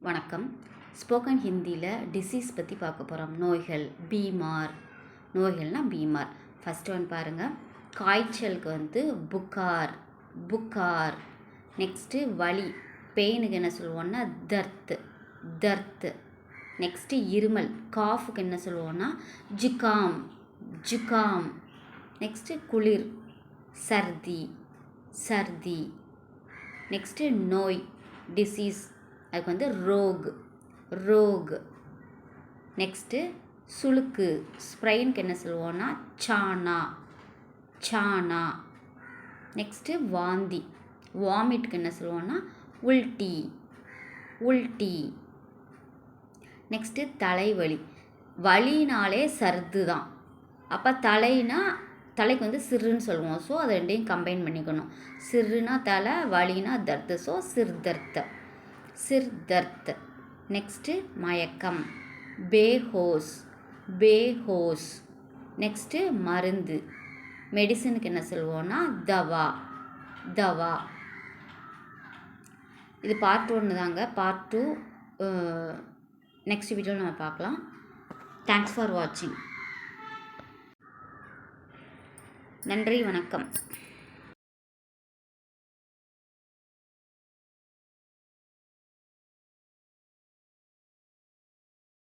வணக்கம். ஸ்போக்கன் ஹிந்தியில் டிசீஸ் பற்றி பார்க்க போகிறோம். நோய்கள், பீமார். நோய்கள்னால் பீமார். ஃபஸ்ட்டு ஒன் பாருங்கள். காய்ச்சலுக்கு வந்து புகார், புகார். நெக்ஸ்ட்டு வலி, பெயினுக்கு என்ன சொல்லுவோன்னா தர்த், தர்த். நெக்ஸ்ட்டு இருமல், காஃபுக்கு என்ன சொல்லுவோன்னா ஜுகாம், ஜுகாம். நெக்ஸ்ட்டு குளிர், சர்தி, சர்தி. நெக்ஸ்ட்டு நோய், டிசீஸ், அதுக்கு வந்து ரோக், ரோக். நெக்ஸ்ட்டு சுளுக்கு, ஸ்ப்ரெயினுக்கு என்ன சொல்லுவோன்னா சானா, சானா. நெக்ஸ்ட்டு வாந்தி, வாமிட்டுக்கு என்ன சொல்லுவோன்னா உல்டி, உல்டி. நெக்ஸ்ட்டு தலைவலி, வலினாலே சர்து தான். அப்போ தலைனா தலைக்கு வந்து சிறுன்னு சொல்லுவோம். ஸோ அதை ரெண்டையும் கம்பைன் பண்ணிக்கணும். சிறுனா தலை, வலினா தர்த்து. ஸோ சிர்தர்த்த, சிர்தர்த். நெக்ஸ்ட்டு மயக்கம், பேஹோஸ், பேஹோஸ். நெக்ஸ்ட்டு மருந்து, மெடிசனுக்கு என்ன சொல்லுவோன்னா தவா, தவா. இது பார்ட் 1 தாங்க. பார்ட் 2 நெக்ஸ்ட் வீடியோவில் நம்ம பார்க்கலாம். தேங்க்ஸ் ஃபார் வாட்சிங். நன்றி, வணக்கம்.